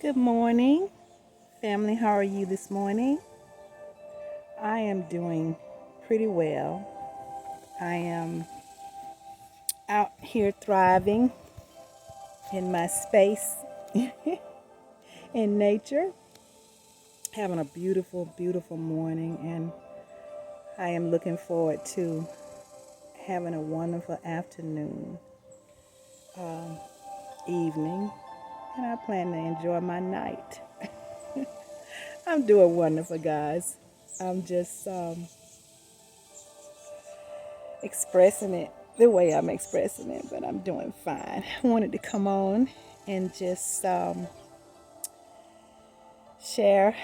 Good morning, family. How are you this morning? I am doing pretty well. I am out here thriving in my space in nature, having a beautiful, beautiful morning, and I am looking forward to having a wonderful afternoon, evening, and I plan to enjoy my night. I'm doing wonderful, guys. I'm just expressing it the way I'm expressing it, but I'm doing fine. I wanted to come on and just share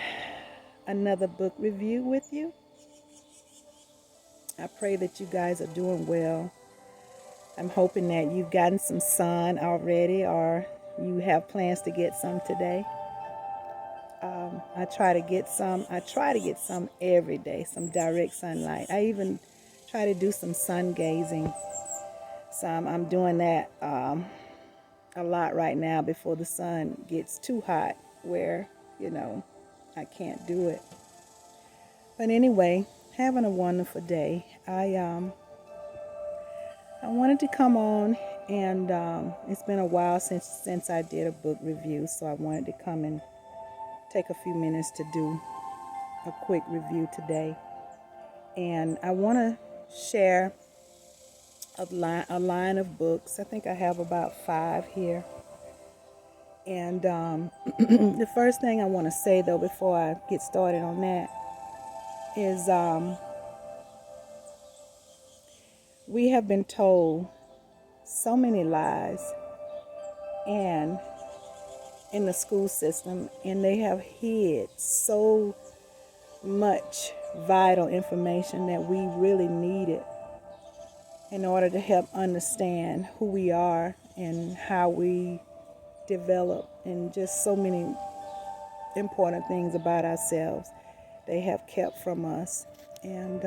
another book review with you. I pray that you guys are doing well. I'm hoping that you've gotten some sun already or you have plans to get some today. I try to get some every day, some direct sunlight. I even try to do some sun gazing. So I'm doing that a lot right now before the sun gets too hot where, you know, I can't do it. But anyway, having a wonderful day. I wanted to come on and it's been a while since I did a book review, so I wanted to come and take a few minutes to do a quick review today. And I want to share a line of books. I think I have about 5 here. And the first thing I want to say, though, before I get started on that, is we have been told so many lies and in the school system, and they have hid so much vital information that we really needed in order to help understand who we are and how we develop, and just so many important things about ourselves they have kept from us. And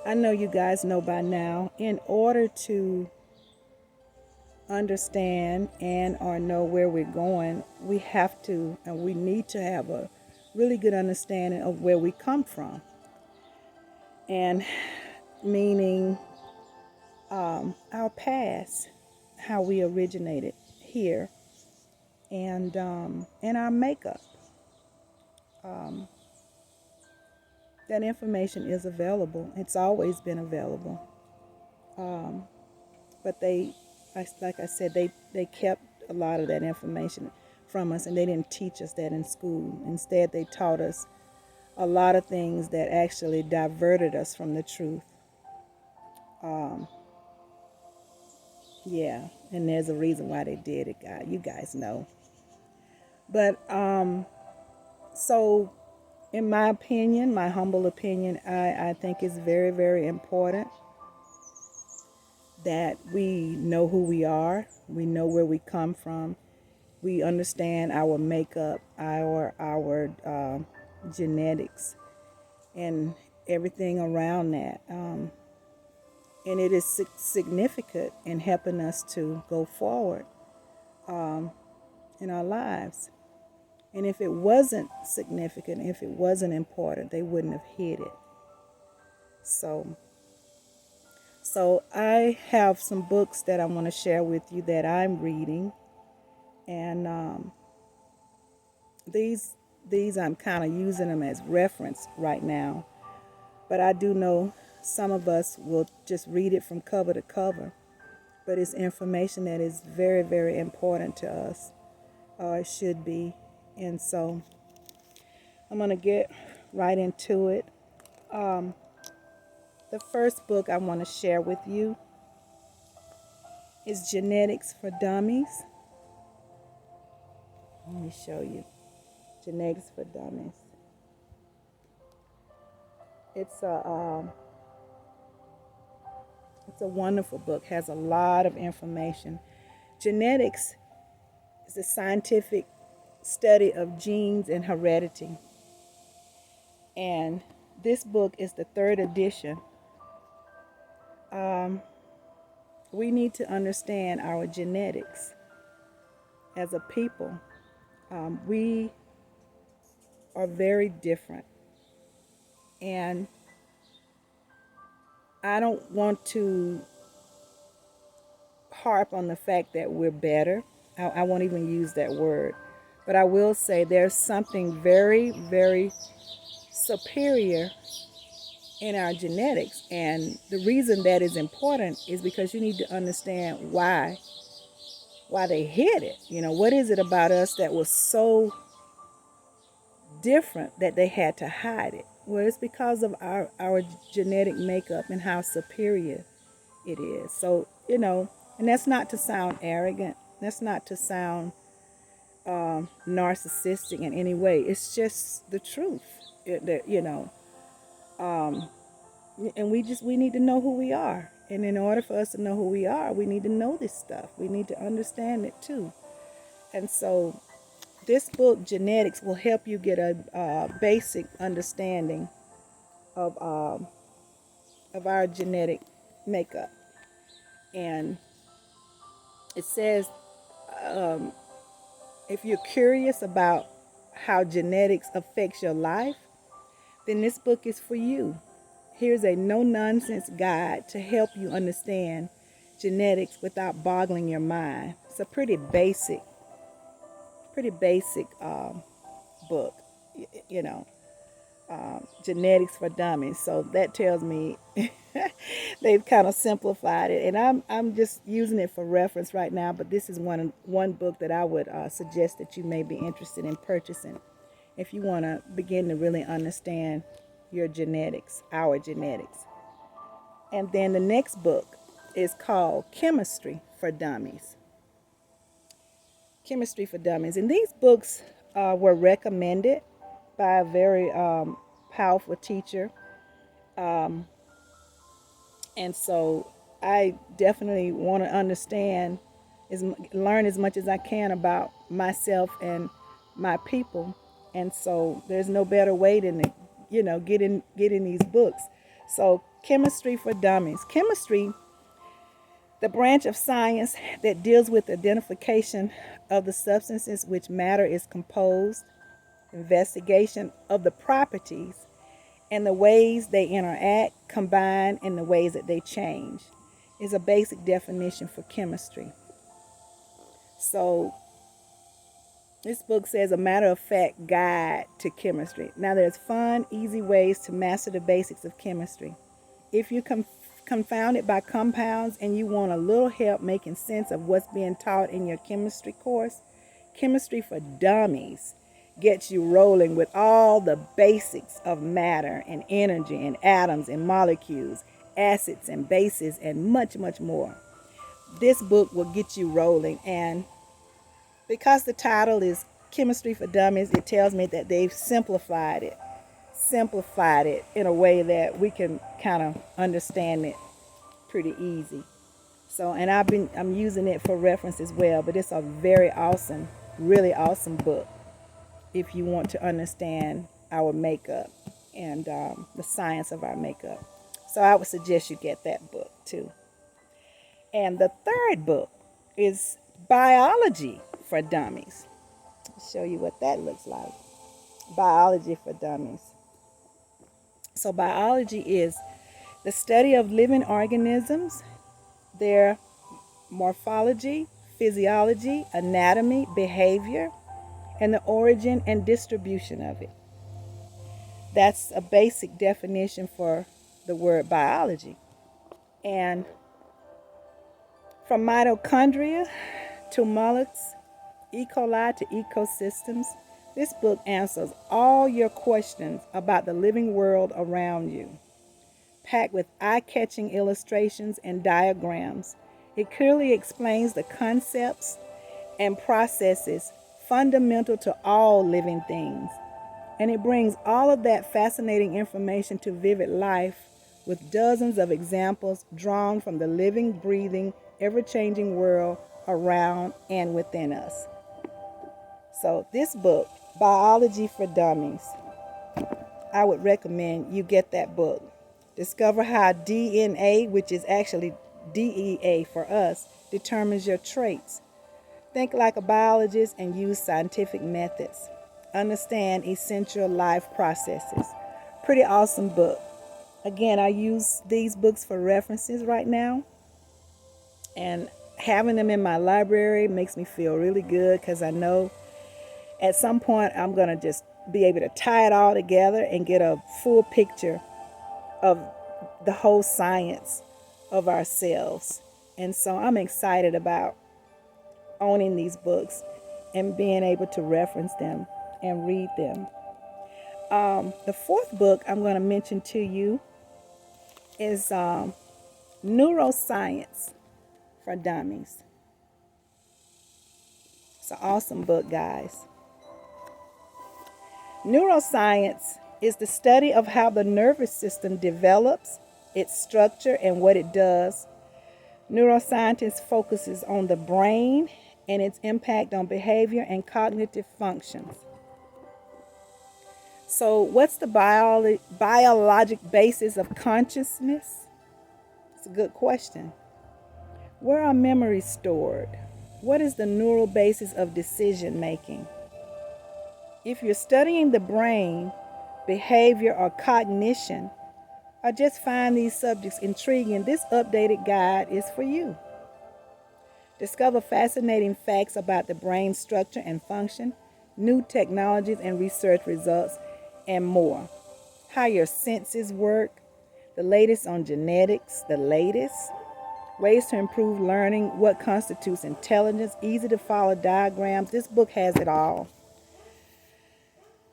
I know you guys know by now, in order to understand and or know where we're going, we have to and we need to have a really good understanding of where we come from. And meaning our past, how we originated here, and our makeup. That information is available. It's always been available. But like I said, they kept a lot of that information from us, and they didn't teach us that in school. Instead, they taught us a lot of things that actually diverted us from the truth. Yeah, and there's a reason why they did it, guys. You guys know. But so, in my opinion, my humble opinion, I think it's very, very important that we know who we are, we know where we come from, we understand our makeup, our genetics, and everything around that. And it is significant in helping us to go forward in our lives. And if it wasn't significant, if it wasn't important, they wouldn't have hid it. So, so I have some books that I want to share with you that I'm reading, and these I'm kind of using them as reference right now. But I do know some of us will just read it from cover to cover. But it's information that is very, very important to us, or it should be. And so I'm going to get right into it. The first book I want to share with you is Genetics for Dummies. Let me show you. Genetics for Dummies. It's a wonderful book. Has a lot of information. Genetics is a scientific study of genes and heredity. And this book is the 3rd edition. We need to understand our genetics. as a people, we are very different. And I don't want to harp on the fact that we're better. I won't even use that word. But I will say there's something very, very superior in our genetics. And the reason that is important is because you need to understand why they hid it. You know, what is it about us that was so different that they had to hide it? Well, it's because of our genetic makeup and how superior it is. So, you know, and that's not to sound arrogant. That's not to sound narcissistic in any way. It's just the truth. You know, and we need to know who we are. And in order for us to know who we are, we need to know this stuff. We need to understand it too. And so this book, Genetics, will help you get a basic understanding of our genetic makeup. And it says, if you're curious about how genetics affects your life, then this book is for you. Here's a no-nonsense guide to help you understand genetics without boggling your mind. It's a pretty basic book, you know, Genetics for Dummies. So that tells me they've kind of simplified it, and I'm just using it for reference right now. But this is one book that I would suggest that you may be interested in purchasing if you want to begin to really understand your genetics, our genetics. And then the next book is called Chemistry for Dummies. Chemistry for Dummies. And these books were recommended by a very powerful teacher. And so I definitely want to learn as much as I can about myself and my people. And so there's no better way than to, you know, get in these books. So Chemistry for Dummies. Chemistry, the branch of science that deals with the identification of the substances which matter is composed, investigation of the properties and the ways they interact, combine, and the ways that they change, is a basic definition for chemistry. So this book says a matter-of-fact guide to chemistry. Now there's fun, easy ways to master the basics of chemistry. If you confounded by compounds and you want a little help making sense of what's being taught in your chemistry course, Chemistry for Dummies gets you rolling with all the basics of matter and energy and atoms and molecules, acids and bases, and much, much more. This book will get you rolling, and because the title is Chemistry for Dummies, it tells me that they've simplified it in a way that we can kind of understand it pretty easy. So, and I'm using it for reference as well, but it's a very awesome, really awesome book if you want to understand our makeup and the science of our makeup. So I would suggest you get that book too. And the third book is Biology for Dummies. I'll show you what that looks like. Biology for Dummies. So biology is the study of living organisms, their morphology, physiology, anatomy, behavior, and the origin and distribution of it. That's a basic definition for the word biology. And from mitochondria to mollusks, E. coli to ecosystems, this book answers all your questions about the living world around you. Packed with eye-catching illustrations and diagrams, it clearly explains the concepts and processes fundamental to all living things. And it brings all of that fascinating information to vivid life with dozens of examples drawn from the living, breathing, ever-changing world around and within us. So this book, Biology for Dummies, I would recommend you get that book. Discover how DNA, which is actually DEA for us, determines your traits. Think like a biologist and use scientific methods. Understand essential life processes. Pretty awesome book. Again, I use these books for references right now, and having them in my library makes me feel really good because I know at some point I'm going to just be able to tie it all together and get a full picture of the whole science of ourselves. And so I'm excited about owning these books and being able to reference them and read them. The fourth book I'm going to mention to you is Neuroscience for Dummies. It's an awesome book, guys. Neuroscience is the study of how the nervous system develops, its structure, and what it does. Neuroscience focuses on the brain and its impact on behavior and cognitive functions. So, what's the biologic basis of consciousness? It's a good question. Where are memories stored? What is the neural basis of decision making? If you're studying the brain, behavior, or cognition, or just find these subjects intriguing, this updated guide is for you. Discover fascinating facts about the brain's structure and function, new technologies and research results, and more. How your senses work, the latest on genetics, ways to improve learning, what constitutes intelligence, easy to follow diagrams. This book has it all.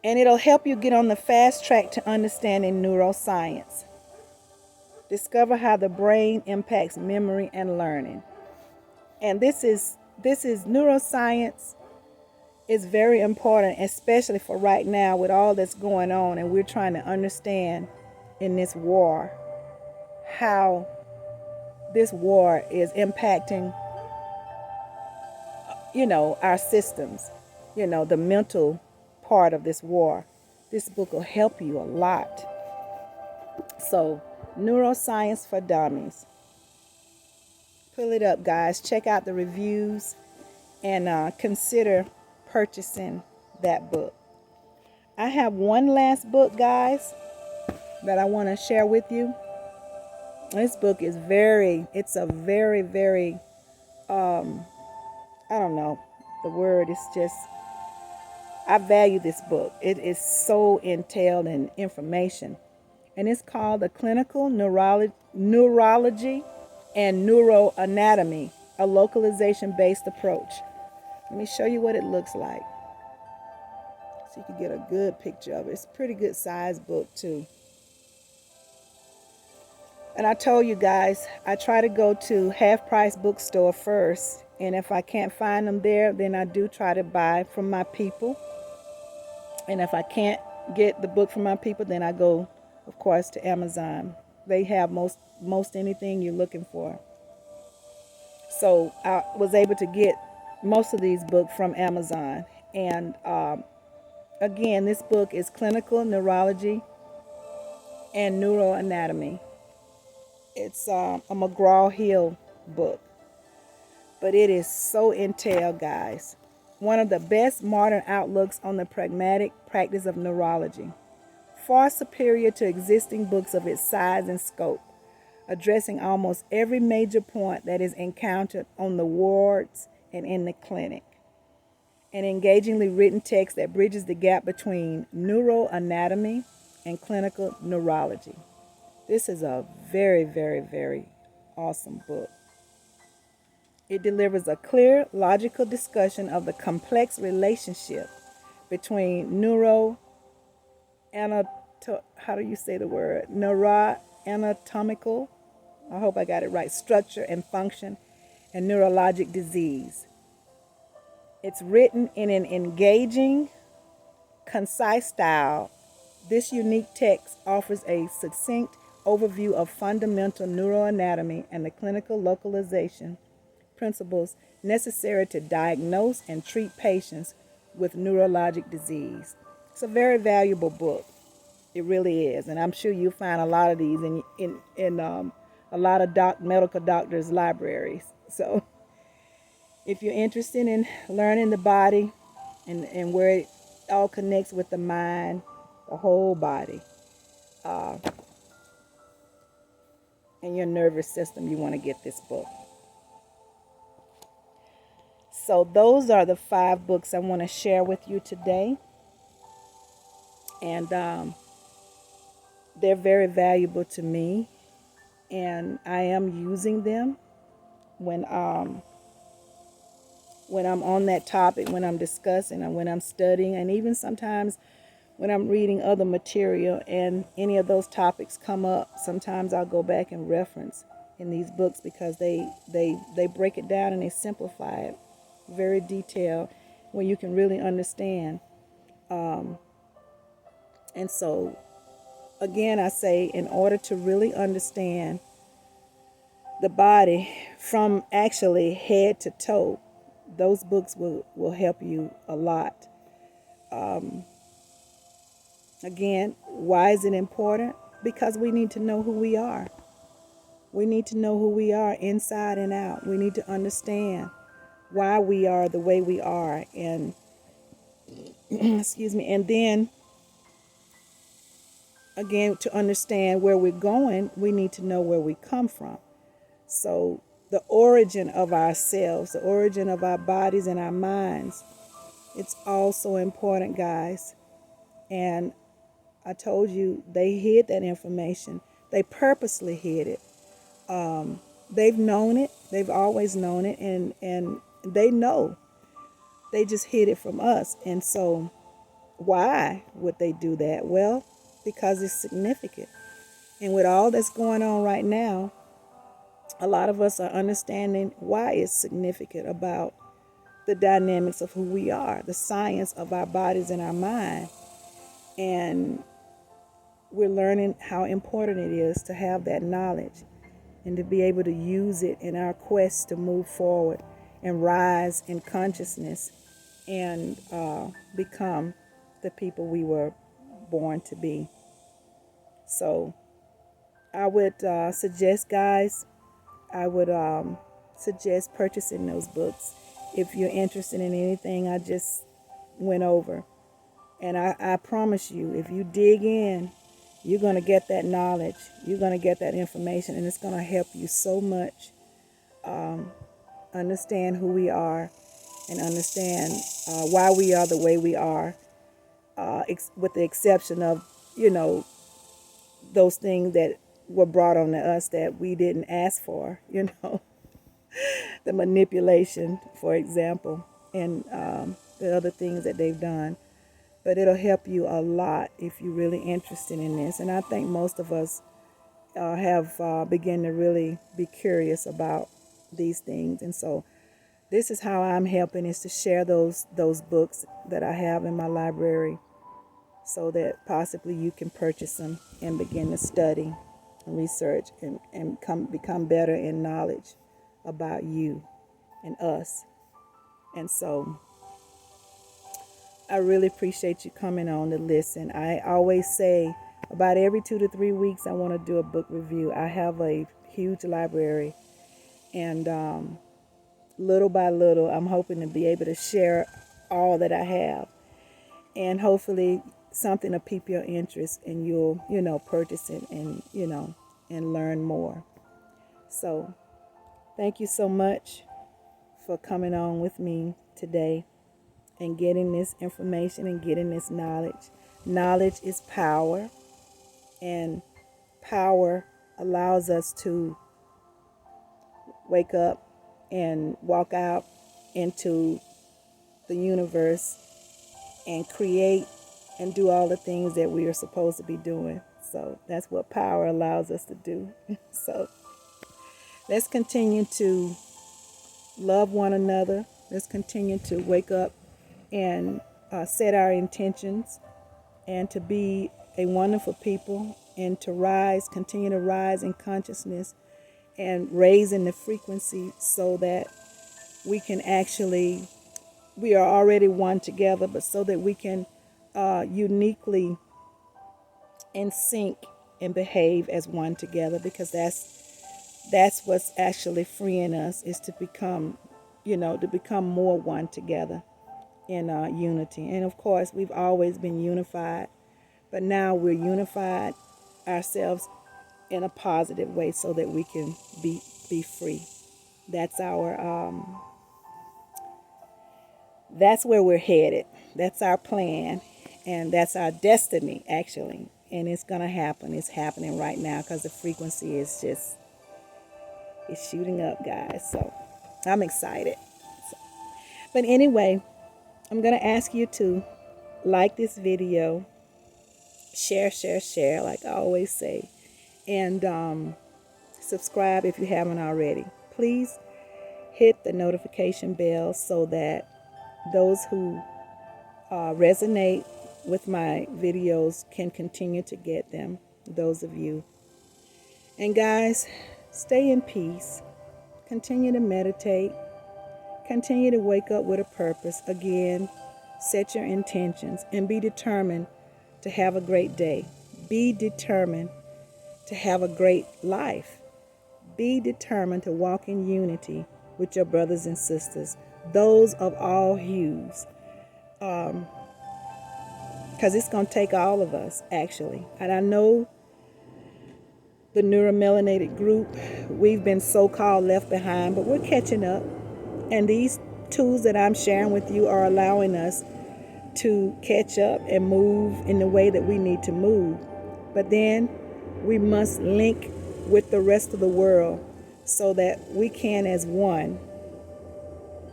And it'll help you get on the fast track to understanding neuroscience. Discover how the brain impacts memory and learning. And this is neuroscience is very important, especially for right now with all that's going on, and we're trying to understand in this war how this war is impacting, our systems, the mental part of this war. This book will help you a lot. So, Neuroscience for Dummies. Pull it up, guys. Check out the reviews and consider purchasing that book. I have one last book, guys, that I want to share with you. This book is it's a very, very, I don't know, the word is just, I value this book. It is so entailed in information. And it's called The Clinical Neurology and Neuroanatomy, a localization-based approach. Let me show you what it looks like, so you can get a good picture of it. It's a pretty good size book, too. And I told you guys, I try to go to Half Price Bookstore first. And if I can't find them there, then I do try to buy from my people. And if I can't get the book from my people, then I go, of course, to Amazon. They have most anything you're looking for. So I was able to get most of these books from Amazon. And again, this book is Clinical Neurology and Neuroanatomy. It's a McGraw-Hill book. But it is so entailed, guys. One of the best modern outlooks on the pragmatic practice of neurology. Far superior to existing books of its size and scope, addressing almost every major point that is encountered on the wards and in the clinic. An engagingly written text that bridges the gap between neuroanatomy and clinical neurology. This is a very, very, very awesome book. It delivers a clear, logical discussion of the complex relationship between neuroanatomical, I hope I got it right, structure and function, and neurologic disease. It's written in an engaging, concise style. This unique text offers a succinct overview of fundamental neuroanatomy and the clinical localization principles necessary to diagnose and treat patients with neurologic disease. It's a very valuable book. It really is, and I'm sure you'll find a lot of these in a lot of medical doctors' libraries. So If you're interested in learning the body and where it all connects with the mind, the whole body, uh, and your nervous system, you want to get this book. So those are the 5 books I want to share with you today. And they're very valuable to me. And I am using them when I'm on that topic, when I'm discussing, and when I'm studying, and even sometimes when I'm reading other material and any of those topics come up. Sometimes I'll go back and reference in these books because they break it down and they simplify it, very detailed, where you can really understand. And so, again, I say, in order to really understand the body from actually head to toe, those books will help you a lot. Again, why is it important? Because we need to know who we are. We need to know who we are inside and out. We need to understand why we are the way we are. And excuse me. And then again, to understand where we're going, we need to know where we come from. So the origin of ourselves, the origin of our bodies and our minds, it's also important, guys. And I told you they hid that information. They purposely hid it. They've known it. They've always known it, and they know. They just hid it from us. And so, why would they do that? Well, because it's significant. And with all that's going on right now, a lot of us are understanding why it's significant about the dynamics of who we are, the science of our bodies and our mind. And we're learning how important it is to have that knowledge and to be able to use it in our quest to move forward and rise in consciousness and become the people we were born to be. So I would suggest, guys, I would suggest purchasing those books if you're interested in anything I just went over. And I promise you, if you dig in, you're going to get that knowledge. You're going to get that information, and it's going to help you so much understand who we are and understand why we are the way we are, with the exception of, those things that were brought on to us that we didn't ask for, the manipulation, for example, and the other things that they've done. But it'll help you a lot if you're really interested in this. And I think most of us have begun to really be curious about these things. And so this is how I'm helping, is to share those books that I have in my library so that possibly you can purchase them and begin to study and research and become better in knowledge about you and us. And so I really appreciate you coming on to listen. I always say about every 2 to 3 weeks, I want to do a book review. I have a huge library, and little by little, I'm hoping to be able to share all that I have, and hopefully something will pique your interest, and you'll, purchase it and, and learn more. So thank you so much for coming on with me today and getting this information and getting this knowledge. Knowledge is power, and power allows us to wake up and walk out into the universe and create and do all the things that we are supposed to be doing. So that's what power allows us to do. So let's continue to love one another. Let's continue to wake up and set our intentions and to be a wonderful people and to rise, continue to rise in consciousness and raise in the frequency so that we can actually, we are already one together, but so that we can uniquely in sync and behave as one together, because that's what's actually freeing us, is to become to become more one together in unity. And of course, we've always been unified, but now we're unified ourselves in a positive way so that we can be free. That's our that's where we're headed. That's our plan, and that's our destiny actually. And it's gonna happen. It's happening right now because the frequency is just it's shooting up, guys. So I'm excited. But anyway, I'm gonna ask you to like this video, share, share, share, like I always say, and subscribe if you haven't already. Please hit the notification bell so that those who resonate with my videos can continue to get them, those of you. And guys, stay in peace. Continue to meditate. Continue to wake up with a purpose. Again, set your intentions and be determined to have a great day. Be determined to have a great life. Be determined to walk in unity with your brothers and sisters, those of all hues. Because it's going to take all of us, actually. And I know the neuromelanated group, we've been so-called left behind, but we're catching up. And these tools that I'm sharing with you are allowing us to catch up and move in the way that we need to move. But then we must link with the rest of the world so that we can, as one,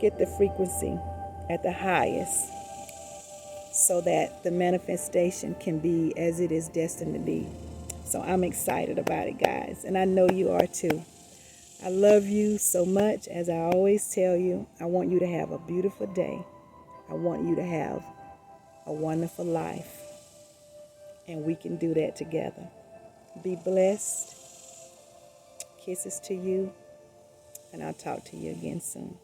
get the frequency at the highest so that the manifestation can be as it is destined to be. So I'm excited about it, guys, and I know you are too. I love you so much. As I always tell you, I want you to have a beautiful day. I want you to have a wonderful life, and we can do that together. Be blessed. Kisses to you, and I'll talk to you again soon.